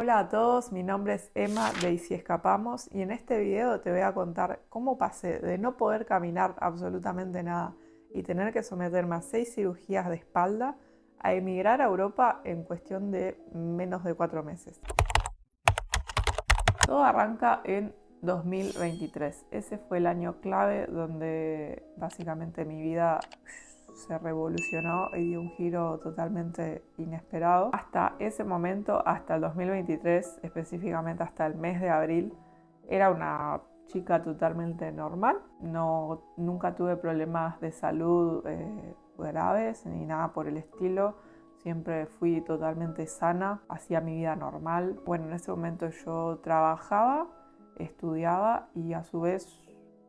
Hola a todos, mi nombre es Emma de Y Si Escapamos y en este video te voy a contar cómo pasé de no poder caminar absolutamente nada y tener que someterme a 6 cirugías de espalda a emigrar a Europa en cuestión de menos de 4 meses. Todo arranca en 2023. Ese fue el año clave donde básicamente mi vida se revolucionó y dio un giro totalmente inesperado. Hasta ese momento, hasta el 2023, específicamente hasta el mes de abril, era una chica totalmente normal. Nunca tuve problemas de salud graves ni nada por el estilo. Siempre fui totalmente sana, hacía mi vida normal. Bueno, en ese momento yo trabajaba, estudiaba y a su vez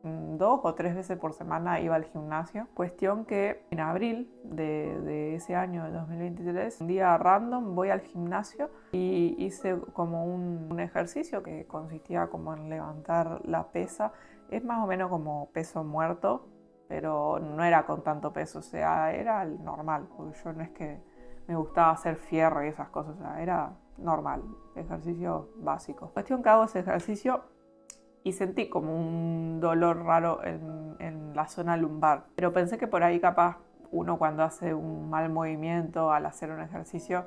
2 o 3 veces por semana iba al gimnasio. Cuestión que en abril de ese año de 2023, un día random voy al gimnasio y hice como un ejercicio que consistía como en levantar la pesa. Es más o menos como peso muerto, pero no era con tanto peso, o sea, era el normal, porque yo no es que me gustaba hacer fierro y esas cosas, o sea, era normal, ejercicio básico. Cuestión que hago ese ejercicio y sentí como un dolor raro en la zona lumbar, pero pensé que por ahí capaz uno cuando hace un mal movimiento al hacer un ejercicio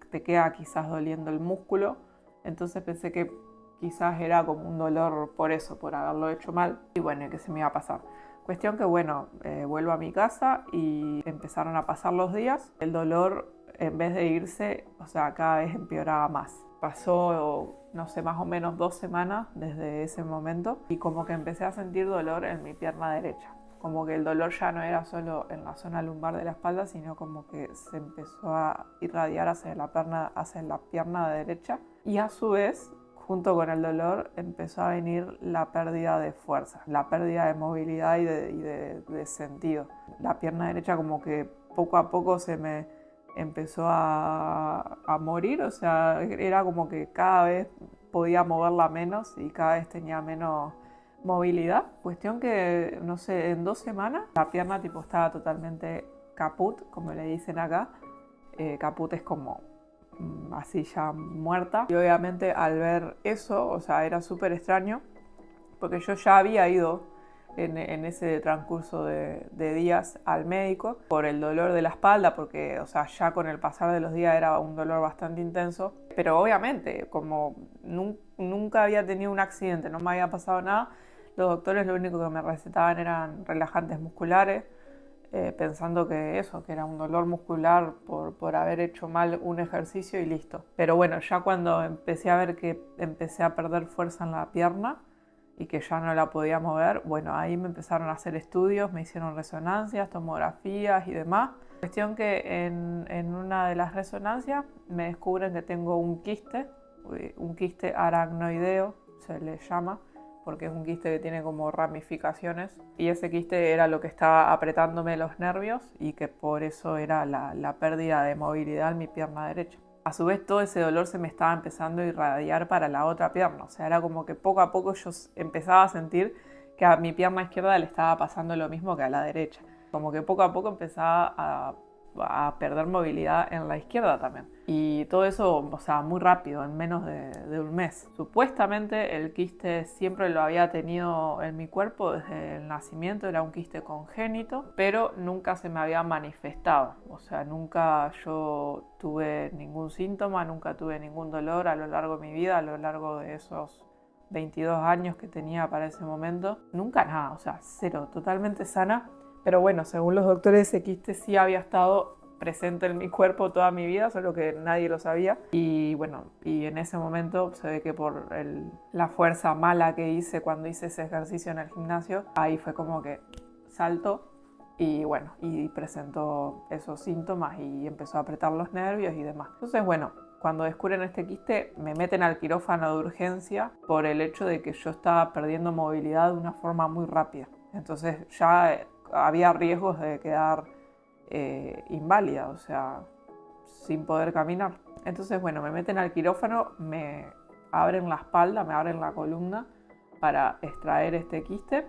te queda quizás doliendo el músculo, entonces pensé que quizás era como un dolor por eso, por haberlo hecho mal y bueno, que se me iba a pasar. Cuestión que bueno, vuelvo a mi casa y empezaron a pasar los días. El dolor, en vez de irse, o sea, cada vez empeoraba más. Pasó, no sé, más o menos 2 semanas desde ese momento y como que empecé a sentir dolor en mi pierna derecha. Como que el dolor ya no era solo en la zona lumbar de la espalda, sino como que se empezó a irradiar hacia la pierna derecha. Y a su vez, junto con el dolor, empezó a venir la pérdida de fuerza, la pérdida de movilidad y de sentido. La pierna derecha como que poco a poco se me empezó a morir, o sea, era como que cada vez podía moverla menos y cada vez tenía menos movilidad. Cuestión que, no sé, en 2 semanas la pierna tipo estaba totalmente caput, como le dicen acá. Caput es como así ya muerta. Y obviamente al ver eso, o sea, era súper extraño, porque yo ya había ido en ese transcurso de días al médico por el dolor de la espalda, porque, o sea, ya con el pasar de los días era un dolor bastante intenso. Pero obviamente, como nunca había tenido un accidente, no me había pasado nada, los doctores lo único que me recetaban eran relajantes musculares, pensando que eso, que era un dolor muscular por haber hecho mal un ejercicio y listo. Pero bueno, ya cuando empecé a ver que empecé a perder fuerza en la pierna y que ya no la podía mover, bueno, ahí me empezaron a hacer estudios, me hicieron resonancias, tomografías y demás. Cuestión que en una de las resonancias me descubren que tengo un quiste aracnoideo, se le llama, porque es un quiste que tiene como ramificaciones y ese quiste era lo que estaba apretándome los nervios y que por eso era la pérdida de movilidad en mi pierna derecha. A su vez todo ese dolor se me estaba empezando a irradiar para la otra pierna, o sea, era como que poco a poco yo empezaba a sentir que a mi pierna izquierda le estaba pasando lo mismo que a la derecha. Como que poco a poco empezaba a perder movilidad en la izquierda también. Y todo eso, o sea, muy rápido, en menos de un mes. Supuestamente el quiste siempre lo había tenido en mi cuerpo desde el nacimiento, era un quiste congénito, pero nunca se me había manifestado. O sea, nunca yo tuve ningún síntoma, nunca tuve ningún dolor a lo largo de mi vida, a lo largo de esos 22 años que tenía para ese momento. Nunca nada, o sea, cero, totalmente sana. Pero bueno, según los doctores, ese quiste sí había estado presente en mi cuerpo toda mi vida, solo que nadie lo sabía. Y bueno, y en ese momento se ve que por la fuerza mala que hice cuando hice ese ejercicio en el gimnasio, ahí fue como que saltó y bueno, y presentó esos síntomas y empezó a apretar los nervios y demás. Entonces, bueno, cuando descubren este quiste me meten al quirófano de urgencia por el hecho de que yo estaba perdiendo movilidad de una forma muy rápida. Entonces ya había riesgos de quedar inválida, o sea, sin poder caminar. Entonces, bueno, me meten al quirófano, me abren la espalda, me abren la columna para extraer este quiste.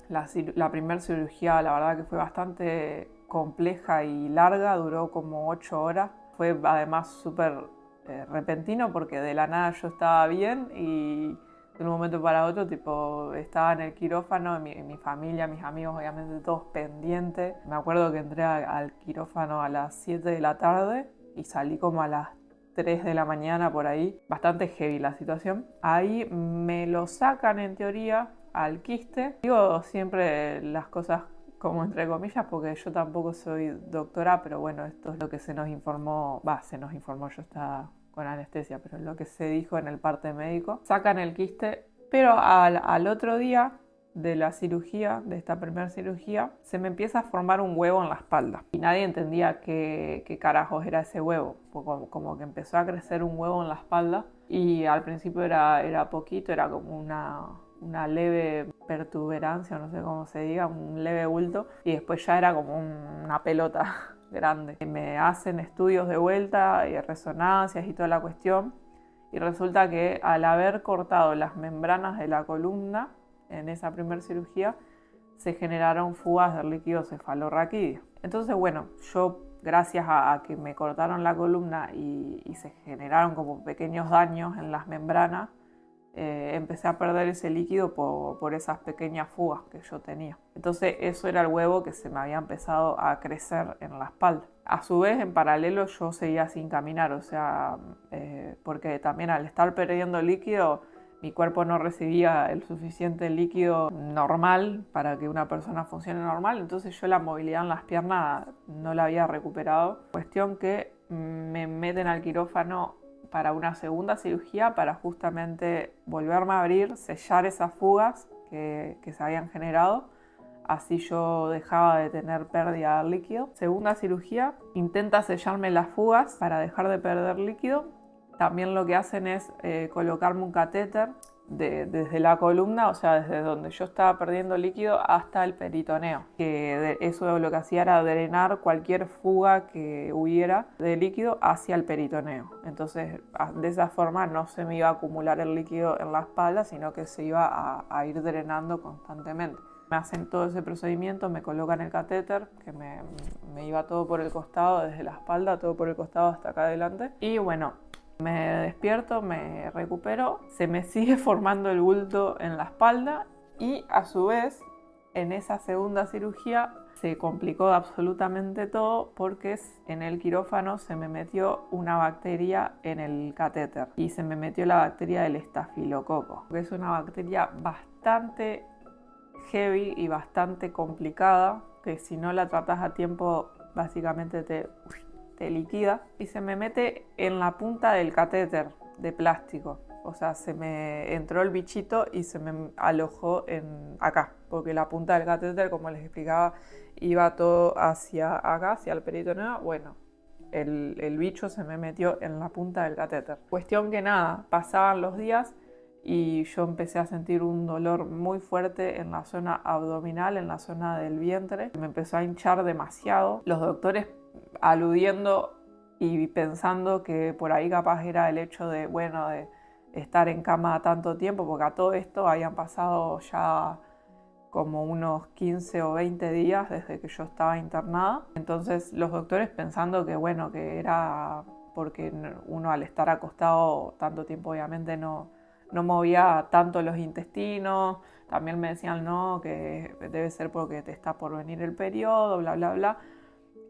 La primera cirugía, la verdad que fue bastante compleja y larga, duró como 8 horas. Fue además súper repentino porque de la nada yo estaba bien y de un momento para otro tipo estaba en el quirófano, mi familia, mis amigos obviamente todos pendientes. Me acuerdo que entré al quirófano a las 7 de la tarde y salí como a las 3 de la mañana por ahí. Bastante heavy la situación. Ahí me lo sacan en teoría al quiste. Digo siempre las cosas como entre comillas porque yo tampoco soy doctora, pero bueno, esto es lo que se nos informó, yo estaba con anestesia, pero es lo que se dijo en el parte médico. Sacan el quiste, pero al otro día de la cirugía, de esta primera cirugía, se me empieza a formar un huevo en la espalda. Y nadie entendía qué carajos era ese huevo. Como que empezó a crecer un huevo en la espalda y al principio era poquito, era como una leve pertuberancia, no sé cómo se diga, un leve bulto, y después ya era como una pelota grande. Me hacen estudios de vuelta y resonancias y toda la cuestión, y resulta que al haber cortado las membranas de la columna en esa primera cirugía, se generaron fugas del líquido cefalorraquídeo. Entonces, bueno, yo gracias a que me cortaron la columna y se generaron como pequeños daños en las membranas, empecé a perder ese líquido por esas pequeñas fugas que yo tenía. Entonces eso era el huevo que se me había empezado a crecer en la espalda. A su vez, en paralelo, yo seguía sin caminar, o sea, porque también al estar perdiendo líquido, mi cuerpo no recibía el suficiente líquido normal para que una persona funcione normal, entonces yo la movilidad en las piernas no la había recuperado. Cuestión que me meten al quirófano para una segunda cirugía para justamente volverme a abrir, sellar esas fugas que se habían generado. Así yo dejaba de tener pérdida de líquido. Segunda cirugía, intenta sellarme las fugas para dejar de perder líquido. También lo que hacen es colocarme un catéter desde la columna, o sea, desde donde yo estaba perdiendo líquido hasta el peritoneo. Eso lo que hacía era drenar cualquier fuga que hubiera de líquido hacia el peritoneo. Entonces, de esa forma no se me iba a acumular el líquido en la espalda, sino que se iba a ir drenando constantemente. Me hacen todo ese procedimiento, me colocan el catéter, que me iba todo por el costado, desde la espalda, todo por el costado hasta acá adelante. Y bueno, me despierto, me recupero, se me sigue formando el bulto en la espalda y a su vez en esa segunda cirugía se complicó absolutamente todo porque en el quirófano se me metió una bacteria en el catéter y se me metió la bacteria del estafilococo, que es una bacteria bastante heavy y bastante complicada, que si no la tratas a tiempo básicamente te liquida, y se me mete en la punta del catéter de plástico. O sea, se me entró el bichito y se me alojó acá, porque la punta del catéter, como les explicaba, iba todo hacia acá, hacia el peritoneo. Bueno, el bicho se me metió en la punta del catéter. Cuestión que nada, pasaban los días y yo empecé a sentir un dolor muy fuerte en la zona abdominal, en la zona del vientre. Me empezó a hinchar demasiado. Los doctores aludiendo y pensando que por ahí capaz era el hecho de, bueno, de estar en cama tanto tiempo, porque a todo esto habían pasado ya como unos 15 o 20 días desde que yo estaba internada. Entonces los doctores pensando que, bueno, que era porque uno al estar acostado tanto tiempo obviamente no movía tanto los intestinos. También me decían, no, que debe ser porque te está por venir el periodo, bla, bla, bla.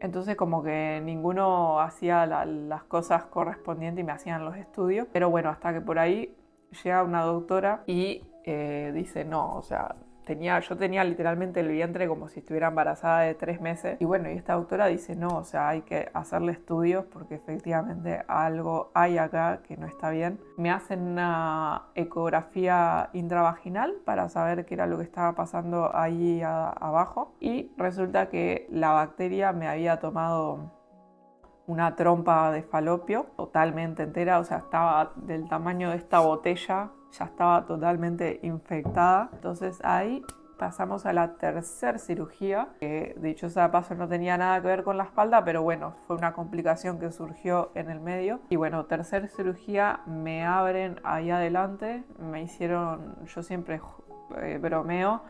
Entonces como que ninguno hacía las cosas correspondientes y me hacían los estudios. Pero bueno, hasta que por ahí llega una doctora y dice, no, o sea, yo tenía literalmente el vientre como si estuviera embarazada de 3 meses. Y bueno, y esta doctora dice, no, o sea, hay que hacerle estudios porque efectivamente algo hay acá que no está bien. Me hacen una ecografía intravaginal para saber qué era lo que estaba pasando ahí abajo. Y resulta que la bacteria me había tomado una trompa de falopio totalmente entera, o sea, estaba del tamaño de esta botella, ya estaba totalmente infectada. Entonces ahí pasamos a la tercera cirugía, que dicho sea de paso no tenía nada que ver con la espalda, pero bueno, fue una complicación que surgió en el medio. Y bueno, tercera cirugía, me abren ahí adelante, me hicieron, yo siempre bromeo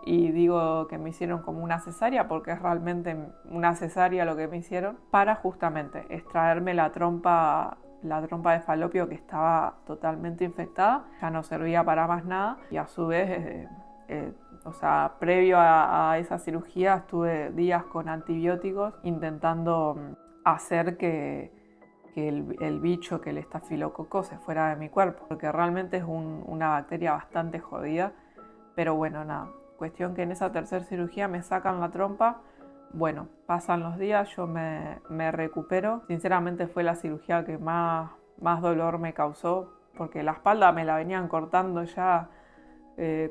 y digo que me hicieron como una cesárea porque es realmente una cesárea lo que me hicieron para justamente extraerme la trompa la trompa de falopio, que estaba totalmente infectada, ya no servía para más nada, y a su vez, o sea, previo a esa cirugía estuve días con antibióticos intentando hacer que el bicho, que el estafilococo, se fuera de mi cuerpo, porque realmente es una bacteria bastante jodida. Pero bueno, nada, cuestión que en esa tercera cirugía me sacan la trompa. Bueno, pasan los días, yo me recupero. Sinceramente fue la cirugía que más dolor me causó, porque la espalda me la venían cortando ya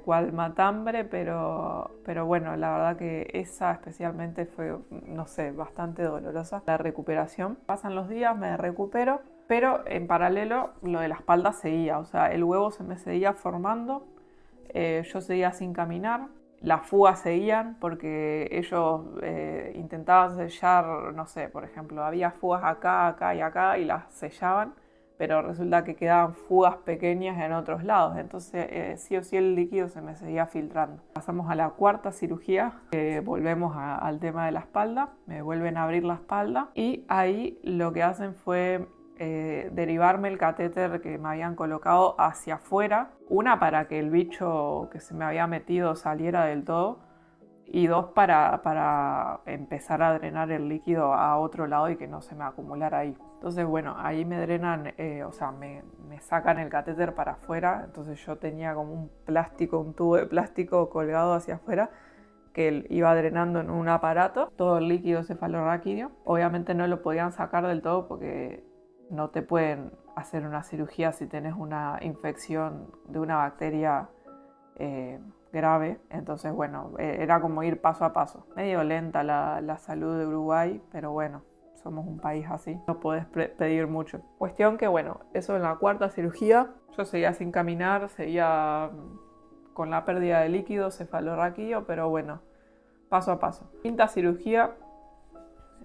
cual matambre, pero bueno, la verdad que esa especialmente fue, no sé, bastante dolorosa la recuperación. Pasan los días, me recupero, pero en paralelo lo de la espalda seguía, o sea, el huevo se me seguía formando, yo seguía sin caminar, las fugas seguían porque ellos intentaban sellar, no sé, por ejemplo, había fugas acá, acá y acá y las sellaban, pero resulta que quedaban fugas pequeñas en otros lados, entonces sí o sí el líquido se me seguía filtrando. Pasamos a la cuarta cirugía, volvemos al tema de la espalda, me vuelven a abrir la espalda y ahí lo que hacen fue derivarme el catéter que me habían colocado hacia afuera, una para que el bicho que se me había metido saliera del todo, y dos para empezar a drenar el líquido a otro lado y que no se me acumulara ahí. Entonces bueno, ahí me drenan, o sea, me sacan el catéter para afuera, entonces yo tenía como un plástico, un tubo de plástico colgado hacia afuera que iba drenando en un aparato todo el líquido cefalorraquídeo. Obviamente no lo podían sacar del todo porque no te pueden hacer una cirugía si tenés una infección de una bacteria grave. Entonces, bueno, era como ir paso a paso. Medio lenta la salud de Uruguay, pero bueno, somos un país así, no podés pedir mucho. Cuestión que, bueno, eso en la cuarta cirugía, yo seguía sin caminar, seguía con la pérdida de líquido cefalorraquídeo, pero bueno, paso a paso. Quinta cirugía,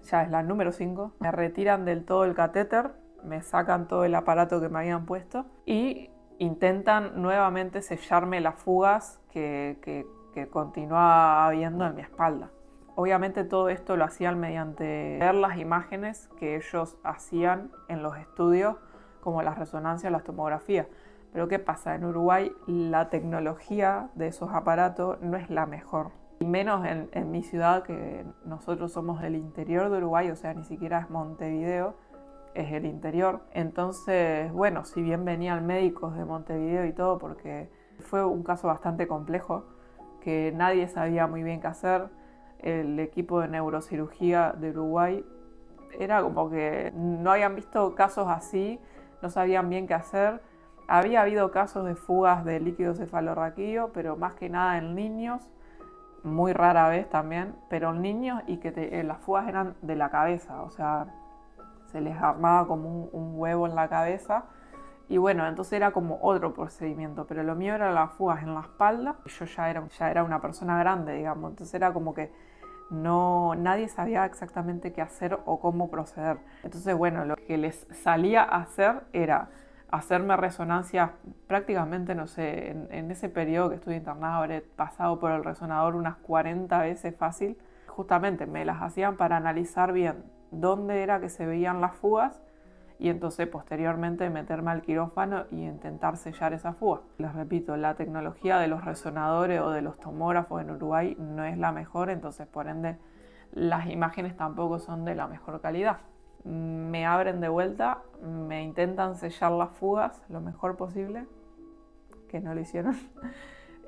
ya es la número 5, me retiran del todo el catéter, me sacan todo el aparato que me habían puesto y intentan nuevamente sellarme las fugas que continuaba habiendo en mi espalda. Obviamente todo esto lo hacían mediante ver las imágenes que ellos hacían en los estudios, como las resonancias, las tomografías. Pero ¿qué pasa? En Uruguay la tecnología de esos aparatos no es la mejor. Y menos en mi ciudad, que nosotros somos del interior de Uruguay, o sea, ni siquiera es Montevideo, es el interior. Entonces, bueno, si bien venían médicos de Montevideo y todo, porque fue un caso bastante complejo, que nadie sabía muy bien qué hacer. El equipo de neurocirugía de Uruguay era como que no habían visto casos así, no sabían bien qué hacer. Había habido casos de fugas de líquido cefalorraquídeo, pero más que nada en niños, muy rara vez también, pero en niños, y que las fugas eran de la cabeza, o sea, se les armaba como un huevo en la cabeza. Y bueno, entonces era como otro procedimiento, pero lo mío era las fugas en la espalda. Yo ya era una persona grande, digamos, entonces era como que nadie sabía exactamente qué hacer o cómo proceder. Entonces, bueno, lo que les salía a hacer era hacerme resonancias prácticamente, no sé, en ese periodo que estuve internada habré pasado por el resonador unas 40 veces fácil. Justamente me las hacían para analizar bien dónde era que se veían las fugas y entonces posteriormente meterme al quirófano y intentar sellar esa fuga. Les repito, la tecnología de los resonadores o de los tomógrafos en Uruguay no es la mejor, entonces por ende las imágenes tampoco son de la mejor calidad. Me abren de vuelta, me intentan sellar las fugas lo mejor posible, que no lo hicieron.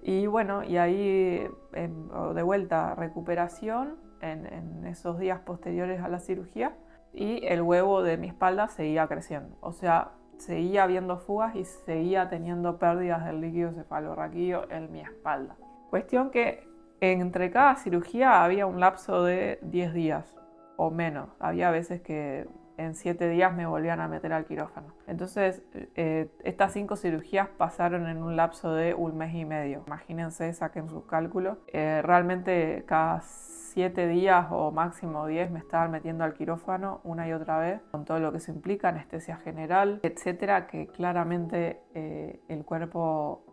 Y bueno, y ahí de vuelta recuperación en esos días posteriores a la cirugía, y el huevo de mi espalda seguía creciendo. O sea, seguía habiendo fugas y seguía teniendo pérdidas del líquido cefalorraquídeo en mi espalda. Cuestión que entre cada cirugía había un lapso de 10 días o menos. Había veces que en 7 días me volvían a meter al quirófano. Entonces, estas 5 cirugías pasaron en un lapso de un mes y medio. Imagínense, saquen sus cálculos. Realmente cada 7 días o máximo 10 me estaban metiendo al quirófano una y otra vez, con todo lo que eso implica, anestesia general, etcétera, que claramente el cuerpo,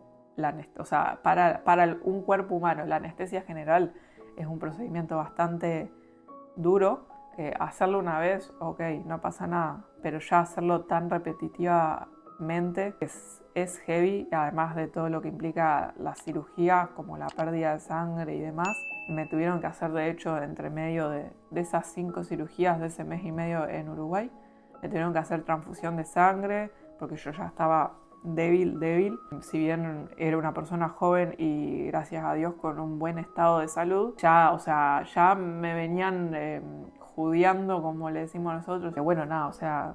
o sea, para un cuerpo humano, la anestesia general es un procedimiento bastante duro. que hacerlo una vez, ok, no pasa nada, pero ya hacerlo tan repetitivamente es heavy, además de todo lo que implica la cirugía, como la pérdida de sangre y demás. Me tuvieron que hacer, de hecho, entre medio de esas 5 cirugías de ese mes y medio en Uruguay, me tuvieron que hacer transfusión de sangre, porque yo ya estaba débil. Si bien era una persona joven y gracias a Dios con un buen estado de salud, ya, o sea, ya me venían judeando, como le decimos nosotros, que bueno, nada, o sea,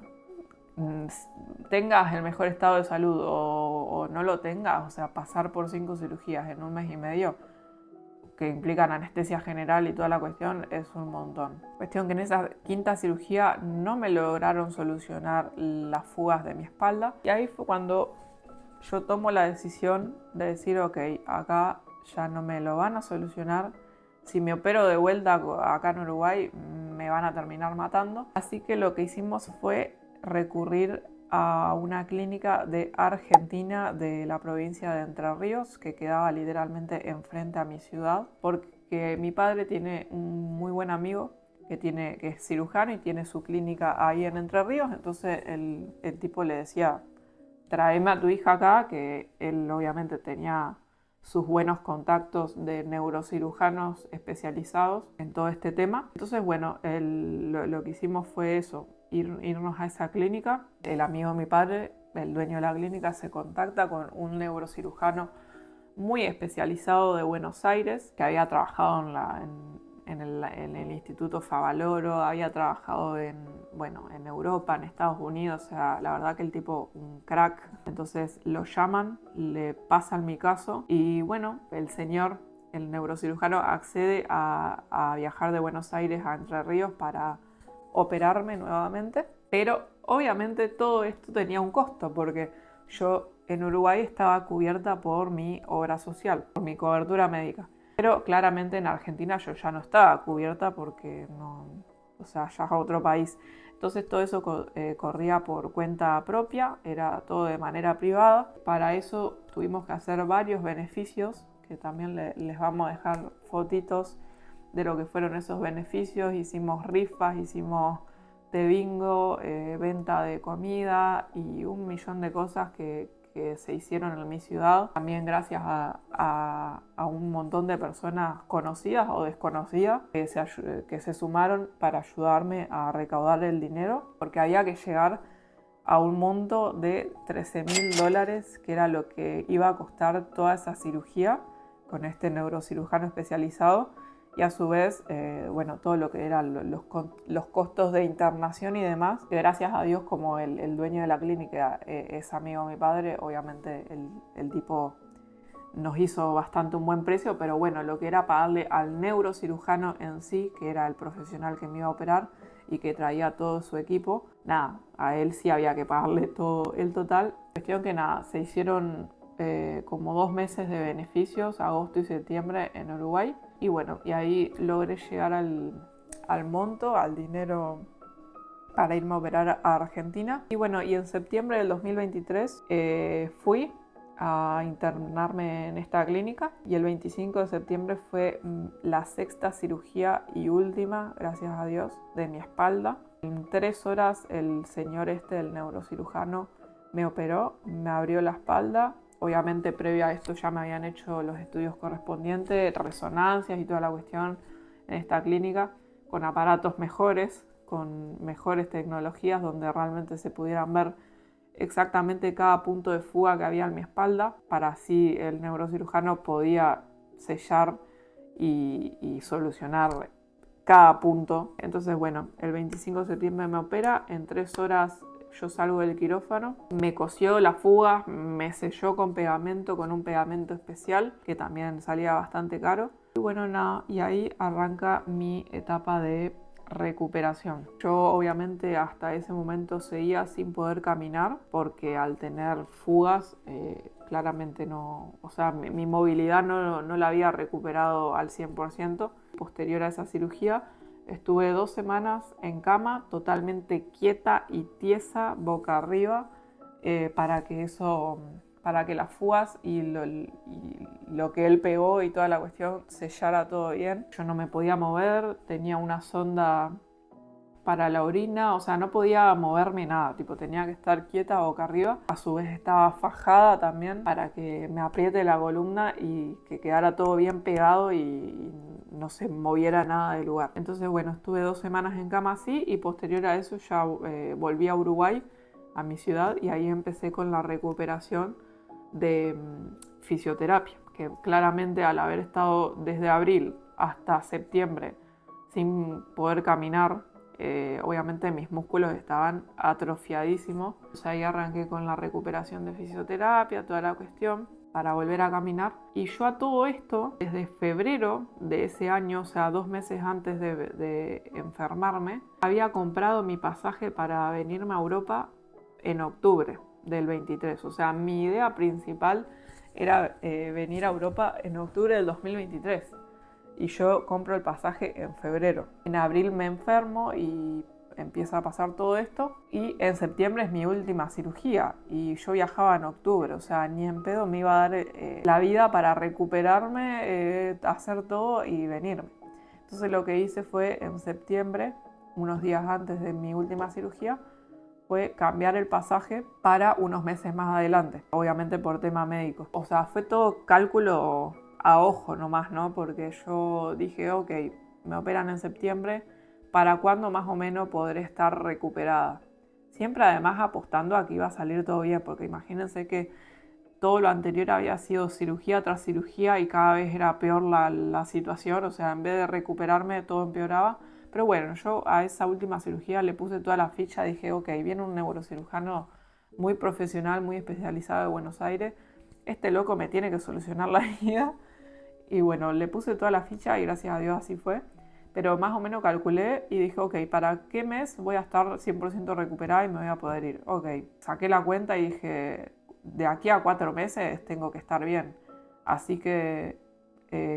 tengas el mejor estado de salud o no lo tengas, o sea, pasar por 5 cirugías en un mes y medio, que implican anestesia general y toda la cuestión, es un montón. Cuestión que en esa 5ª cirugía no me lograron solucionar las fugas de mi espalda, y ahí fue cuando yo tomo la decisión de decir, ok, acá ya no me lo van a solucionar. Si me opero de vuelta acá en Uruguay, me van a terminar matando. Así que lo que hicimos fue recurrir a una clínica de Argentina, de la provincia de Entre Ríos, que quedaba literalmente enfrente a mi ciudad, porque mi padre tiene un muy buen amigo que es cirujano y tiene su clínica ahí en Entre Ríos. Entonces el tipo le decía, tráeme a tu hija acá, que él obviamente tenía sus buenos contactos de neurocirujanos especializados en todo este tema. Entonces, bueno, lo que hicimos fue eso, irnos a esa clínica. El amigo de mi padre, el dueño de la clínica, se contacta con un neurocirujano muy especializado de Buenos Aires, que había trabajado en el Instituto Favaloro, había trabajado bueno, en Europa, en Estados Unidos, o sea, la verdad que el tipo un crack. Entonces lo llaman, le pasan mi caso y bueno, el señor, el neurocirujano, accede a viajar de Buenos Aires a Entre Ríos para operarme nuevamente, pero obviamente todo esto tenía un costo, porque yo en Uruguay estaba cubierta por mi obra social, por mi cobertura médica. Pero claramente en Argentina yo ya no estaba cubierta porque no, o sea, ya es otro país. Entonces todo eso corría por cuenta propia, era todo de manera privada. Para eso tuvimos que hacer varios beneficios, que también les vamos a dejar fotitos de lo que fueron esos beneficios. Hicimos rifas, hicimos de bingo, venta de comida y un millón de cosas que se hicieron en mi ciudad, también gracias a un montón de personas conocidas o desconocidas que se sumaron para ayudarme a recaudar el dinero, porque había que llegar a un monto de $13.000, que era lo que iba a costar toda esa cirugía con este neurocirujano especializado, y a su vez, bueno, todo lo que eran los costos de internación y demás, que gracias a Dios, como el dueño de la clínica es amigo de mi padre, obviamente el tipo nos hizo bastante un buen precio, pero bueno, lo que era pagarle al neurocirujano en sí, que era el profesional que me iba a operar y que traía todo su equipo, nada, a él sí había que pagarle todo el total. Cuestión que nada, se hicieron como 2 meses de beneficios, agosto y septiembre en Uruguay, y bueno, y ahí logré llegar al monto, al dinero para irme a operar a Argentina. Y bueno, y en septiembre del 2023 fui a internarme en esta clínica, y el 25 de septiembre fue la 6ª cirugía y última, gracias a Dios, de mi espalda. En 3 horas el señor el neurocirujano, me operó, me abrió la espalda. Obviamente previo a esto ya me habían hecho los estudios correspondientes, resonancias y toda la cuestión en esta clínica, con aparatos mejores, con mejores tecnologías, donde realmente se pudieran ver exactamente cada punto de fuga que había en mi espalda, para así el neurocirujano podía sellar y solucionar cada punto. Entonces bueno, el 25 de septiembre me opera, en 3 horas yo salgo del quirófano, me cosió la fuga, me selló con pegamento, con un pegamento especial que también salía bastante caro. Y bueno, nada, y ahí arranca mi etapa de recuperación. Yo obviamente hasta ese momento seguía sin poder caminar, porque al tener fugas claramente no, o sea, mi movilidad no la había recuperado al 100%. Posterior a esa cirugía estuve 2 semanas en cama, totalmente quieta y tiesa, boca arriba, para que las fugas y lo que él pegó y toda la cuestión sellara todo bien. Yo no me podía mover, tenía una sonda para la orina, o sea, no podía moverme nada, tipo tenía que estar quieta boca arriba. A su vez estaba fajada también para que me apriete la columna y que quedara todo bien pegado y no se moviera nada del lugar. Entonces, bueno, estuve 2 semanas en cama así y posterior a eso ya volví a Uruguay, a mi ciudad, y ahí empecé con la recuperación de fisioterapia, que claramente al haber estado desde abril hasta septiembre sin poder caminar, obviamente mis músculos estaban atrofiadísimos. O sea, ahí arranqué con la recuperación de fisioterapia, toda la cuestión, para volver a caminar. Y yo a todo esto, desde febrero de ese año, o sea, 2 meses antes de enfermarme, había comprado mi pasaje para venirme a Europa en octubre del 23. O sea, mi idea principal era venir a Europa en octubre del 2023. Y yo compro el pasaje en febrero. En abril me enfermo y empieza a pasar todo esto. Y en septiembre es mi última cirugía. Y yo viajaba en octubre. O sea, ni en pedo me iba a dar la vida para recuperarme, hacer todo y venirme. Entonces lo que hice fue en septiembre, unos días antes de mi última cirugía, fue cambiar el pasaje para unos meses más adelante. Obviamente por tema médico. O sea, fue todo cálculo a ojo nomás, ¿no? Porque yo dije, ok, me operan en septiembre, ¿para cuándo más o menos podré estar recuperada? Siempre además apostando a que iba a salir todo bien, porque imagínense que todo lo anterior había sido cirugía tras cirugía y cada vez era peor la situación, o sea, en vez de recuperarme todo empeoraba. Pero bueno, yo a esa última cirugía le puse toda la ficha, dije, ok, viene un neurocirujano muy profesional, muy especializado de Buenos Aires, este loco me tiene que solucionar la vida. Y bueno, le puse toda la ficha y gracias a Dios así fue. Pero más o menos calculé y dije, ok, ¿para qué mes voy a estar 100% recuperada y me voy a poder ir? Ok, saqué la cuenta y dije, de aquí a 4 meses tengo que estar bien. Así que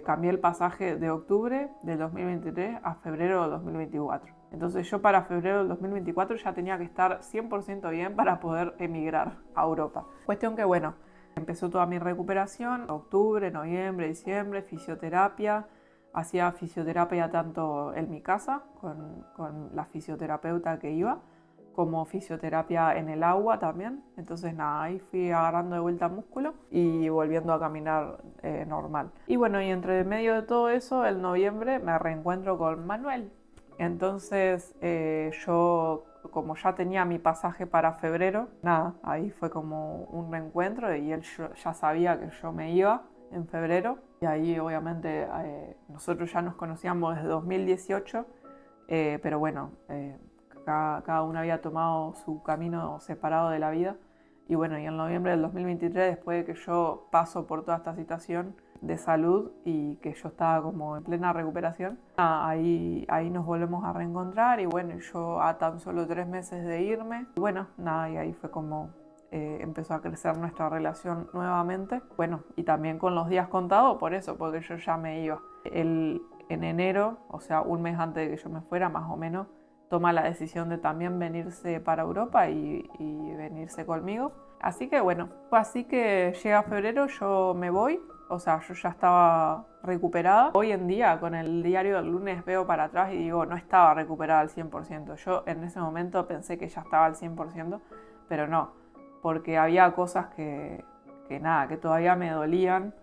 cambié el pasaje de octubre del 2023 a febrero del 2024. Entonces yo para febrero del 2024 ya tenía que estar 100% bien para poder emigrar a Europa. Cuestión que bueno, empezó toda mi recuperación, octubre, noviembre, diciembre, fisioterapia. Hacía fisioterapia tanto en mi casa, con la fisioterapeuta que iba, como fisioterapia en el agua también. Entonces nada, ahí fui agarrando de vuelta músculo y volviendo a caminar normal. Y bueno, y entre medio de todo eso, en noviembre me reencuentro con Manuel. Entonces yo, como ya tenía mi pasaje para febrero, nada, ahí fue como un reencuentro y él ya sabía que yo me iba en febrero. Y ahí obviamente nosotros ya nos conocíamos desde 2018, pero bueno, cada uno había tomado su camino separado de la vida. Y bueno, y en noviembre del 2023, después de que yo paso por toda esta situación de salud y que yo estaba como en plena recuperación, ahí nos volvemos a reencontrar y bueno, yo a tan solo 3 meses de irme, y bueno, nada, y ahí fue como empezó a crecer nuestra relación nuevamente. Bueno, y también con los días contados, por eso, porque yo ya me iba. Él en enero, o sea, un mes antes de que yo me fuera, más o menos, toma la decisión de también venirse para Europa y venirse conmigo. Así que bueno, fue así que llega febrero, yo me voy, o sea, yo ya estaba recuperada. Hoy en día, con el diario del lunes, veo para atrás y digo, no estaba recuperada al 100%. Yo en ese momento pensé que ya estaba al 100%, pero no, porque había cosas que nada, que todavía me dolían.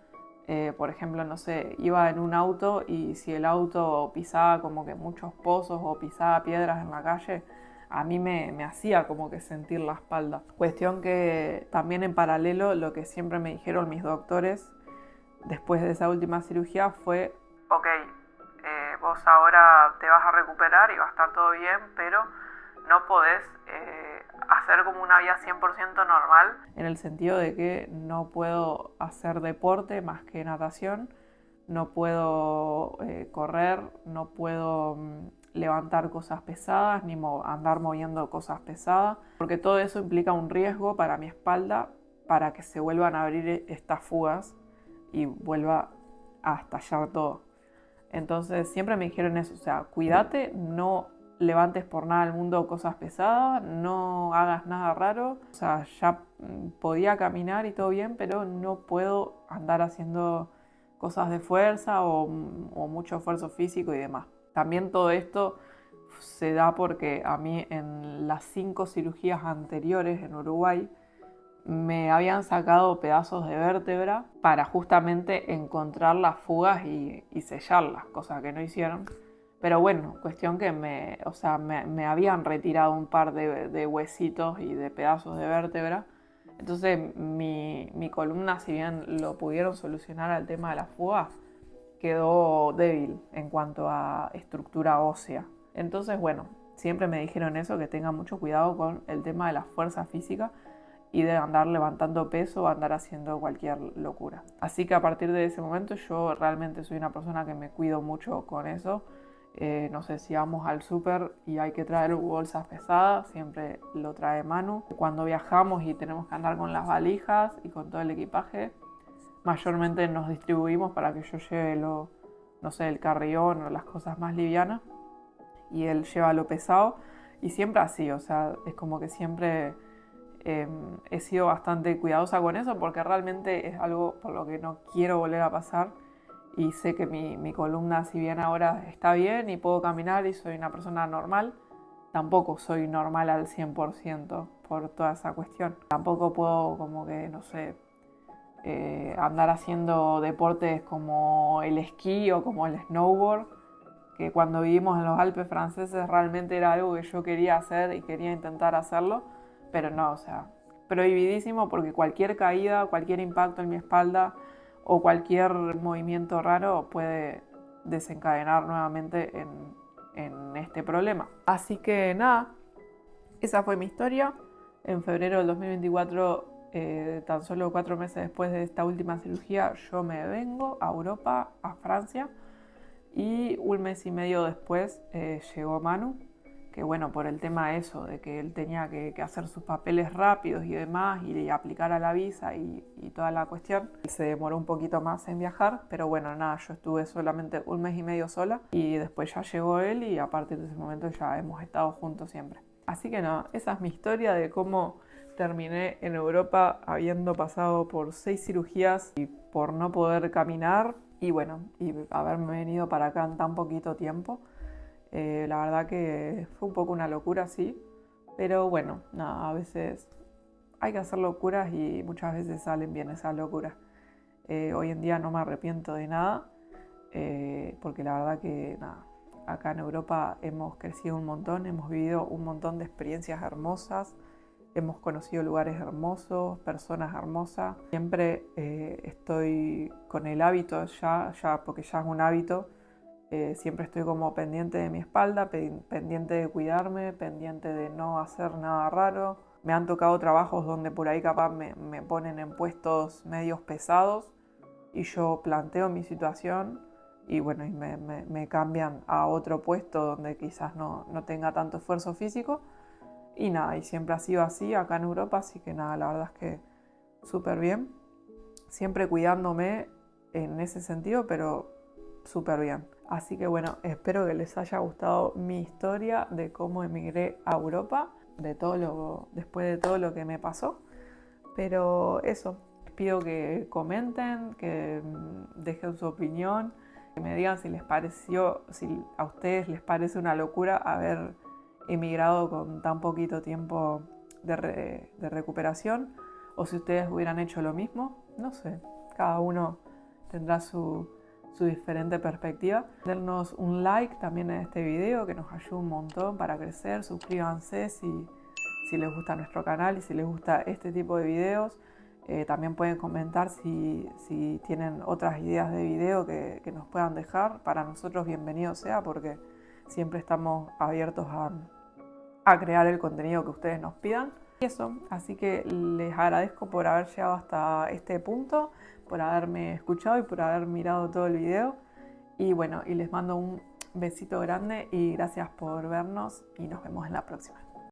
Por ejemplo, no sé, iba en un auto y si el auto pisaba como que muchos pozos o pisaba piedras en la calle, a mí me hacía como que sentir la espalda. Cuestión que también en paralelo lo que siempre me dijeron mis doctores después de esa última cirugía fue, ok, vos ahora te vas a recuperar y va a estar todo bien, pero no podés hacer como una vida 100% normal, en el sentido de que no puedo hacer deporte más que natación, no puedo correr, no puedo levantar cosas pesadas ni andar moviendo cosas pesadas, porque todo eso implica un riesgo para mi espalda para que se vuelvan a abrir estas fugas y vuelva a estallar todo. Entonces siempre me dijeron eso, o sea, cuídate, no levantes por nada al mundo cosas pesadas, no hagas nada raro. O sea, ya podía caminar y todo bien, pero no puedo andar haciendo cosas de fuerza o mucho esfuerzo físico y demás. También todo esto se da porque a mí en las 5 cirugías anteriores en Uruguay me habían sacado pedazos de vértebra para justamente encontrar las fugas y sellarlas, cosa que no hicieron. Pero bueno, cuestión que me habían retirado un par de huesitos y de pedazos de vértebra. Entonces mi columna, si bien lo pudieron solucionar al tema de la fuga, quedó débil en cuanto a estructura ósea. Entonces, bueno, siempre me dijeron eso, que tenga mucho cuidado con el tema de la fuerza física y de andar levantando peso o andar haciendo cualquier locura. Así que a partir de ese momento yo realmente soy una persona que me cuido mucho con eso. No sé, si vamos al súper y hay que traer bolsas pesadas, siempre lo trae Manu. Cuando viajamos y tenemos que andar con las valijas y con todo el equipaje, mayormente nos distribuimos para que yo lleve no sé, el carrión o las cosas más livianas y él lleva lo pesado. Y siempre así, o sea, es como que siempre he sido bastante cuidadosa con eso porque realmente es algo por lo que no quiero volver a pasar. Y sé que mi columna, si bien ahora está bien y puedo caminar y soy una persona normal, tampoco soy normal al 100% por toda esa cuestión. Tampoco puedo, como que, no sé, andar haciendo deportes como el esquí o como el snowboard, que cuando vivimos en los Alpes franceses realmente era algo que yo quería hacer y quería intentar hacerlo, pero no, o sea, prohibidísimo, porque cualquier caída, cualquier impacto en mi espalda o cualquier movimiento raro puede desencadenar nuevamente en este problema. Así que nada, esa fue mi historia. En febrero del 2024, tan solo 4 meses después de esta última cirugía, yo me vengo a Europa, a Francia, y un mes y medio después llegó Manu, que bueno, por el tema eso, de que él tenía que hacer sus papeles rápidos y demás, y aplicar a la visa y toda la cuestión, se demoró un poquito más en viajar, pero bueno, nada, yo estuve solamente un mes y medio sola, y después ya llegó él, y a partir de ese momento ya hemos estado juntos siempre. Así que nada, esa es mi historia de cómo terminé en Europa habiendo pasado por 6 cirugías y por no poder caminar, y bueno, y haberme venido para acá en tan poquito tiempo. La verdad que fue un poco una locura, sí, pero bueno, nada, a veces hay que hacer locuras y muchas veces salen bien esas locuras. Hoy en día no me arrepiento de nada, porque la verdad que nada, acá en Europa hemos crecido un montón, hemos vivido un montón de experiencias hermosas, hemos conocido lugares hermosos, personas hermosas. Siempre estoy con el hábito ya porque ya es un hábito. Siempre estoy como pendiente de mi espalda, pendiente de cuidarme, pendiente de no hacer nada raro. Me han tocado trabajos donde por ahí capaz me ponen en puestos medios pesados y yo planteo mi situación y bueno, y me cambian a otro puesto donde quizás no tenga tanto esfuerzo físico. Y nada, y siempre ha sido así acá en Europa, así que nada, la verdad es que súper bien. Siempre cuidándome en ese sentido, pero súper bien. Así que bueno, espero que les haya gustado mi historia de cómo emigré a Europa, después de todo lo que me pasó. Pero eso, les pido que comenten, que dejen su opinión, que me digan si les pareció, si a ustedes les parece una locura haber emigrado con tan poquito tiempo de recuperación, o si ustedes hubieran hecho lo mismo. No sé, cada uno tendrá su diferente perspectiva. Dennos un like también en este video, que nos ayuda un montón para crecer. Suscríbanse si les gusta nuestro canal y si les gusta este tipo de videos. También pueden comentar si tienen otras ideas de video que nos puedan dejar. Para nosotros bienvenido sea, porque siempre estamos abiertos a crear el contenido que ustedes nos pidan. Y eso, así que les agradezco por haber llegado hasta este punto, por haberme escuchado y por haber mirado todo el video. Y bueno, y les mando un besito grande y gracias por vernos y nos vemos en la próxima.